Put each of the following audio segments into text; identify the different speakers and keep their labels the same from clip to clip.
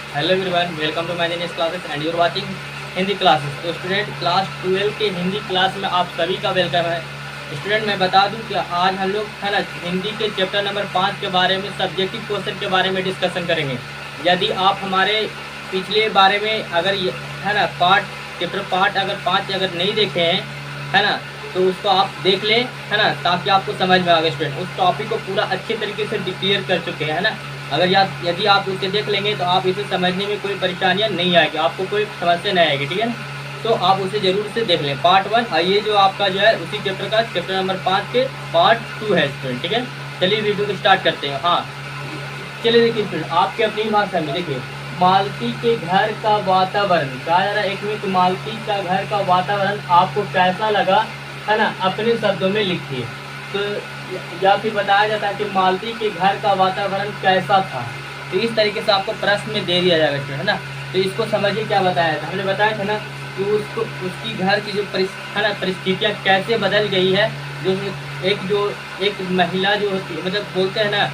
Speaker 1: Hello everyone, welcome to my genius classes and you are watching Hindi classes. तो student, class 12 के Hindi class में आप सभी का वेलकम है। स्टूडेंट, मैं बता दूं कि आज हम लोग है ना हिंदी के चैप्टर नंबर 5 के बारे में, सब्जेक्टिव क्वेश्चन के बारे में डिस्कशन करेंगे। यदि आप हमारे पिछले बारे में अगर है ना चैप्टर पार्ट अगर 5 अगर नहीं देखे हैं है ना, तो उसको आप देख लें है ना, ताकि आपको समझ में आगे। स्टूडेंट, उस टॉपिक को पूरा अच्छे तरीके से क्लियर कर चुके हैं है ना। अगर यदि आप उसे देख लेंगे तो आप इसे समझने में कोई परेशानियां नहीं आएगी, आपको कोई समस्या नहीं आएगी। ठीक है, तो आप उसे जरूर से देख लें। पार्ट 1 ये जो आपका जो है उसी चैप्टर का चैप्टर नंबर 5 के पार्ट 2 है स्टूडेंट। ठीक है, चलिए वीडियो को स्टार्ट करते हैं। हाँ, चलिए देखिए स्टूडेंट, आपके अपनी भाषा में देखिए, मालती के घर का वातावरण कहा जा रहा है। एक मिनट, मालती का घर का वातावरण आपको कैसा लगा है ना, अपने शब्दों में लिखिए। तो या फिर बताया जाता है कि मालती के घर का वातावरण कैसा था। तो इस तरीके से आपको प्रश्न में दे दिया जाएगा स्टूडेंट है ना। तो इसको समझिए क्या बताया था। हमने बताया था ना कि उसको उसकी घर की जो है ना परिस्थितियाँ कैसे बदल गई है। जो एक महिला जो होती है, मतलब बोलते हैं ना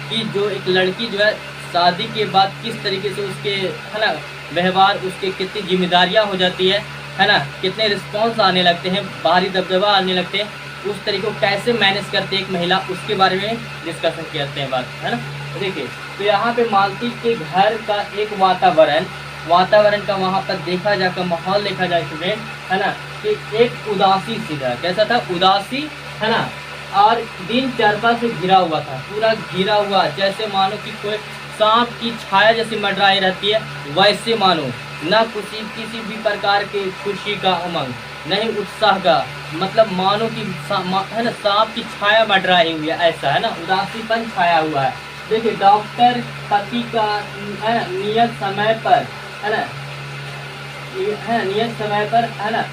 Speaker 1: कि जो एक लड़की जो है शादी के बाद किस तरीके से उसके है ना व्यवहार, उसके कितनी जिम्मेदारियाँ हो जाती है ना, कितने रिस्पॉन्स आने लगते हैं, बाहरी दबदबा आने लगते हैं, उस तरीके को कैसे मैनेज करते हैं एक महिला, उसके बारे में डिस्कशन करते हैं बात है ना। तो देखिए, तो यहाँ पे मालती के घर का एक वातावरण का वहाँ पर देखा जाकर माहौल देखा जाए स्टूडेंट है ना, कि एक उदासी सी था। कैसा था? उदासी है ना, और दिनचर्या से घिरा हुआ था, पूरा घिरा हुआ, जैसे मानो कि कोई सांप की छाया जैसी मंडराई रहती है, वैसे मानो न किसी भी प्रकार के खुशी का उमंग, नहीं उत्साह का, मतलब मानो कि है ना सांप की छाया मंडराई हुई है, ऐसा है ना, उदासीपन छाया हुआ है। देखिए, डॉक्टर पति का है ना नियत समय पर है ना, नियत समय पर है ना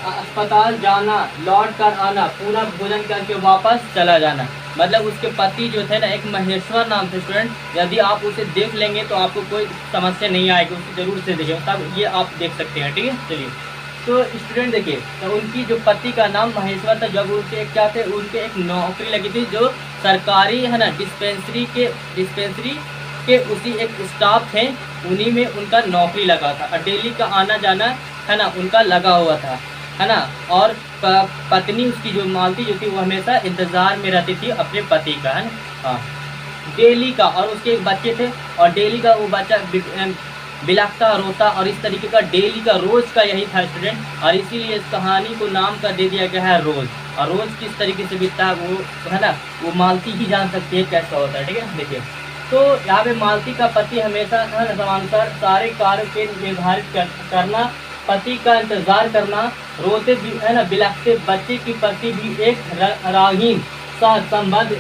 Speaker 1: अस्पताल जाना, लौट कर आना, पूरा भोजन करके वापस चला जाना। मतलब उसके पति जो थे ना, एक महेश्वर नाम थे स्टूडेंट। यदि आप उसे देख लेंगे तो आपको कोई समस्या नहीं आएगी, उसे जरूर से देखें, तब ये आप देख सकते हैं। ठीक है, चलिए, तो स्टूडेंट देखिए, तो उनकी जो पति का नाम महेश्वर था, जब उनके क्या थे, उनके एक नौकरी लगी थी जो सरकारी है ना डिस्पेंसरी के उसी एक स्टाफ थे, उन्हीं में उनका नौकरी लगा था, और डेली का आना जाना है ना उनका लगा हुआ था है ना। और पत्नी उसकी जो मालती जो थी वो हमेशा इंतजार में रहती थी अपने पति का, है ना। हाँ, डेली का, और उसके एक बच्चे थे, और डेली का वो बच्चा बिलखता रोता, और इस तरीके का डेली का रोज का यही था स्टूडेंट। और इसीलिए इस कहानी को नाम कर दे दिया गया है रोज। और रोज किस तरीके से बीतता है वो है ना, वो मालती ही जान सकती है कैसा होता है। ठीक है, देखिए, तो यहाँ पे मालती का पति हमेशा समानांतर सारे कार्य के निर्धारित करना, पति का इंतजार करना, रोते भी है ना बिलखते बच्चे के प्रति भी एक रागीन सा संबंध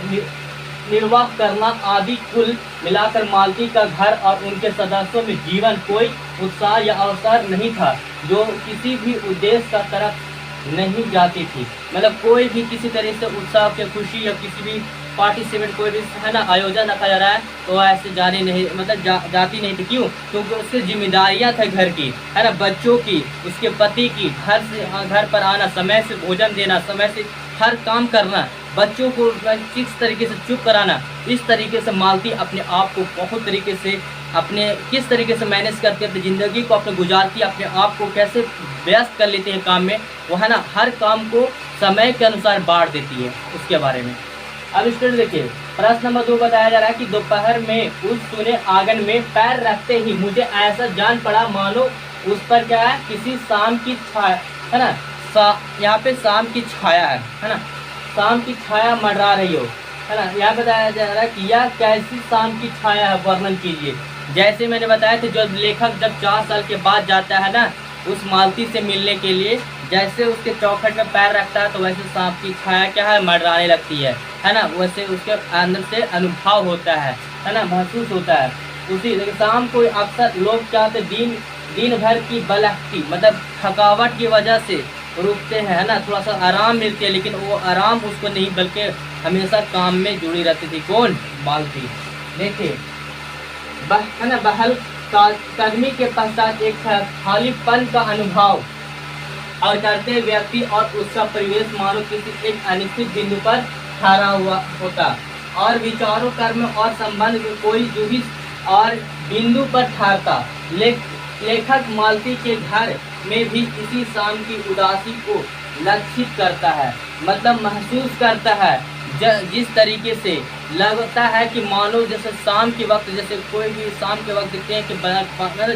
Speaker 1: निर्वाह करना आदि, कुल मिलाकर मालती का घर और उनके सदस्यों में जीवन कोई उत्साह या अवसर नहीं था जो किसी भी उद्देश्य का तरफ नहीं जाती थी। मतलब कोई भी किसी तरह से उत्साह या खुशी या किसी भी पार्टिसिपेट कोई भी है ना आयोजन रखा जा रहा है तो ऐसे जाने नहीं, मतलब जाती नहीं थी। क्यों? क्योंकि उसकी जिम्मेदारियां थे घर की है ना, बच्चों की, उसके पति की, घर पर आना, समय से भोजन देना, समय से हर काम करना, बच्चों को किस तरीके से चुप कराना। इस तरीके से मालती अपने आप को बहुत तरीके से अपने किस तरीके से मैनेज करती है, अपनी ज़िंदगी को अपने गुजारती है, अपने आप को कैसे व्यस्त कर लेते हैं काम में, वो है ना हर काम को समय के अनुसार बांट देती है, उसके बारे में। अब स्टूडेंट देखिए, प्रश्न नंबर 2 बताया जा रहा है कि दोपहर में उस सूने आंगन में पैर रखते ही मुझे ऐसा जान पड़ा मानो उस पर क्या है, किसी शाम की छाया है ना, यहाँ पे शाम की छाया है ना, शाम की छाया मंडरा रही हो है ना। यहाँ बताया जा रहा है कि यह कैसी शाम की छाया है, वर्णन कीजिए। जैसे मैंने बताया था, जो लेखक जब 4 साल के बाद जाता है ना उस मालती से मिलने के लिए, जैसे उसके चौखट में पैर रखता है तो वैसे सांप की छाया क्या है, मंडराने लगती है ना, वैसे उसके अंदर से अनुभव होता है ना, महसूस होता है। उसी शाम को अक्सर लोग चाहते दिन भर की बलखती, मतलब थकावट की वजह से रुकते हैं है ना, थोड़ा सा आराम मिलती है, लेकिन वो आराम उसको नहीं बल्कि हमेशा काम में जुड़ी रहती थी। कौन? मालती। देखिए, है ना बहल कदमी के पश्चात एक खालीपन का अनुभव और करते व्यक्ति और उसका परिवेश मानो किसी एक अनिश्चित बिंदु पर ठहरा हुआ होता, और विचारों, कर्म और संबंध में कोई जूही और बिंदु पर ठहरता। लेखक मालती के घर में भी इसी शाम की उदासी को लक्षित करता है, मतलब महसूस करता है। जिस तरीके से लगता है कि मानो जैसे शाम के वक्त, जैसे कोई भी शाम के वक्त देखते हैं कि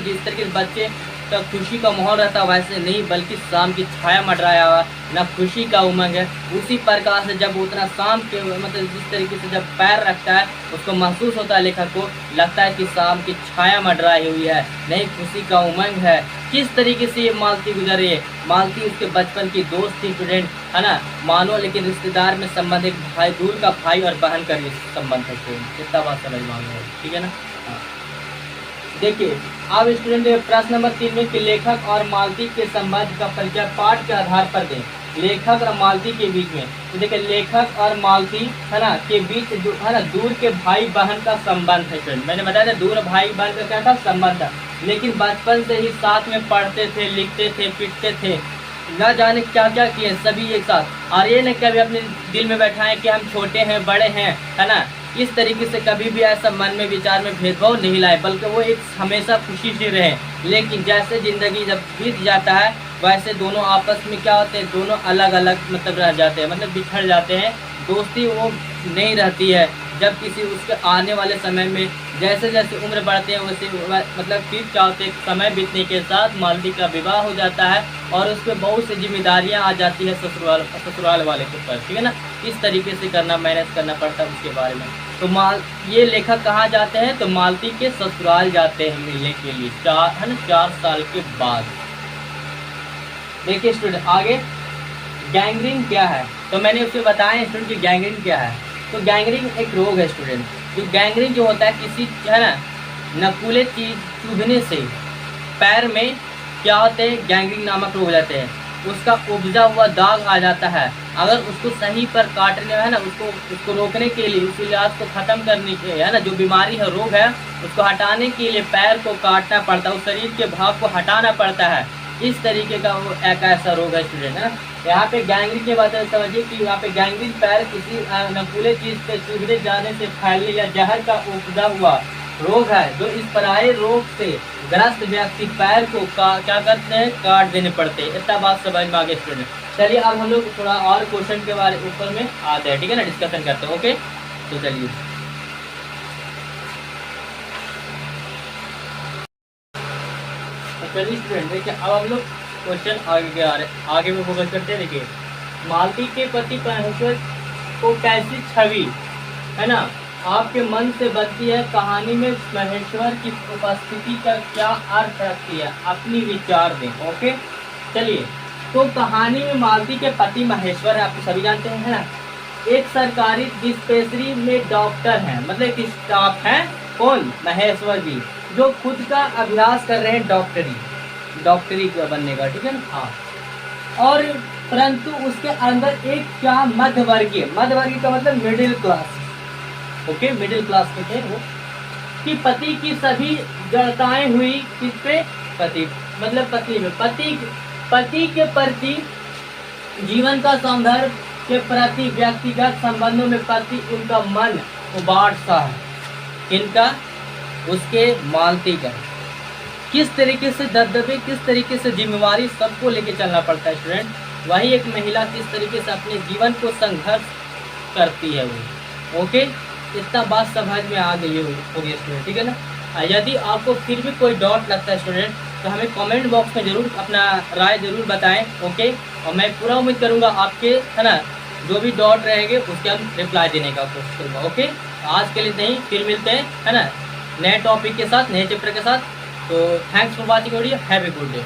Speaker 1: जिस तरीके से बच्चे का खुशी का माहौल रहता है, वैसे नहीं बल्कि शाम की छाया मंडराया हुआ ना, खुशी का उमंग है। उसी प्रकार से जब उतना शाम के मतलब जिस तरीके से जब पैर रखता है उसको महसूस होता है, लेखक को लगता है कि शाम की छाया मंडराई हुई है, नहीं खुशी का उमंग है। किस तरीके से ये मालती गुजरी है? मालती उसके बचपन की दोस्त थी स्टूडेंट, है ना, मानो लेकिन रिश्तेदार में संबंध एक भाई, दूर का भाई और बहन का संबंध है स्टूडेंट। इतना बात समझ में आ गया, ठीक है ना। देखिए अब स्टूडेंट प्रश्न नंबर 3 में कि लेखक और मालती के संबंध का परिचय पाठ के आधार पर दें। लेखक और मालती के बीच में, तो देखिए लेखक और मालती है ना के बीच है ना दूर के भाई बहन का संबंध है स्टूडेंट। मैंने बताया था दूर भाई बहन का क्या था, संबंध था, लेकिन बचपन से ही साथ में पढ़ते थे, लिखते थे, पीटते थे, न जाने क्या क्या किए सभी एक साथ। और ये न कभी अपने दिल में बैठाएं कि हम छोटे हैं बड़े हैं, है ना, इस तरीके से कभी भी ऐसा मन में विचार में भेदभाव नहीं लाए, बल्कि वो एक हमेशा खुशी से रहे। लेकिन जैसे ज़िंदगी जब बीत जाता है वैसे दोनों आपस में क्या होते हैं, दोनों अलग अलग मतलब रह जाते हैं, मतलब बिछड़ जाते हैं। दोस्ती वो नहीं रहती है जब किसी उसके आने वाले समय में जैसे जैसे उम्र बढ़ते हैं वैसे मतलब फिर क्या होते हैं, समय बीतने के साथ मालती का विवाह हो जाता है और उस पर बहुत सी जिम्मेदारियां आ जाती है ससुराल वाले के ऊपर, ठीक है ना। इस तरीके से करना, मैनेज करना पड़ता है उसके बारे में। तो ये लेखक कहाँ जाते हैं, तो मालती के ससुराल जाते हैं मिलने के लिए, 4 साल के बाद। देखिए स्टूडेंट आगे गैंग्रीन क्या है, तो मैंने उससे बताया स्टूडेंट कि गैंग्रीन क्या है। तो गैंग्रीन एक रोग है स्टूडेंट। जो गैंग्रीन जो होता है किसी है ना नकुले चीज चुभने से पैर में क्या होते हैं, गैंग्रीन नामक रोग हो जाते हैं। उसका उपजा हुआ दाग आ जाता है। अगर उसको सही पर काटने है ना, उसको रोकने के लिए, उस इलाज को खत्म करने के लिए है ना, जो बीमारी है, रोग है, उसको हटाने के लिए पैर को काटना पड़ता है, उस शरीर के भाग को हटाना पड़ता है। इस तरीके का वो एक ऐसा रोग है स्टूडेंट, है ना। यहाँ पे गैंग्रीन के बात समझिए कि यहाँ पे गैंग्रीन पैर किसी नकुले चीज पे चुभने जाने से फैलने या जहर का उपजा हुआ रोग है, जो इस पराये रोग से ग्रस्त व्यक्ति पैर को क्या करते हैं, काट देने पड़ते हैं। इतना बात समझ में आ गया स्टूडेंट। चलिए अब हम लोग थोड़ा और क्वेश्चन के बारे ऊपर में आते हैं, ठीक है ना, डिस्कशन करते हैं। ओके तो चलिए स्टूडेंट देखिए अब हम लोग क्वेश्चन आगे में फोकस करते हैं। देखिए मालती के पति परमेश्वर को कैसी छवि है ना आपके मन से बनती है, कहानी में महेश्वर की उपस्थिति का क्या अर्थ रखती है, अपनी विचार दें। ओके चलिए तो कहानी में मालती के पति महेश्वर है, आप सभी जानते हैं, है ना, एक सरकारी डिस्पेंसरी में डॉक्टर हैं, मतलब एक स्टाफ है, कौन, महेश्वर जी, जो खुद का अभ्यास कर रहे हैं डॉक्टरी बनने का, ठीक है ना। हाँ और परंतु उसके अंदर एक क्या मध्यवर्गीय का मतलब middle class, okay middle class के थे वो, कि पति की सभी जड़ताएं हुई किस पे, पति मतलब पत्नी में, पति के प्रति जीवन का सौंदर्य के प्रति व्यक्तिगत संबंधों में पति उनका मन उबाड़ सा है, इनका उसके मालती का किस तरीके से दबदबे, किस तरीके से जिम्मेवारी सबको लेके चलना पड़ता है स्टूडेंट। वही एक महिला किस तरीके से अपने जीवन को संघर्ष करती है वो। ओके इतना बात समझ में आ गई होगी स्टूडेंट, ठीक है ना। यदि आपको फिर भी कोई डाउट लगता है स्टूडेंट तो हमें कमेंट बॉक्स में जरूर अपना राय जरूर बताएं। ओके और मैं पूरा उम्मीद करूंगा आपके है ना जो भी डाउट रहेंगे उसके हम रिप्लाई देने का कोशिश करूँगा। ओके आज के लिए नहीं, फिर मिलते हैं है ना नए टॉपिक के साथ, नए चैप्टर के साथ। तो thanks for watching video, have a good day.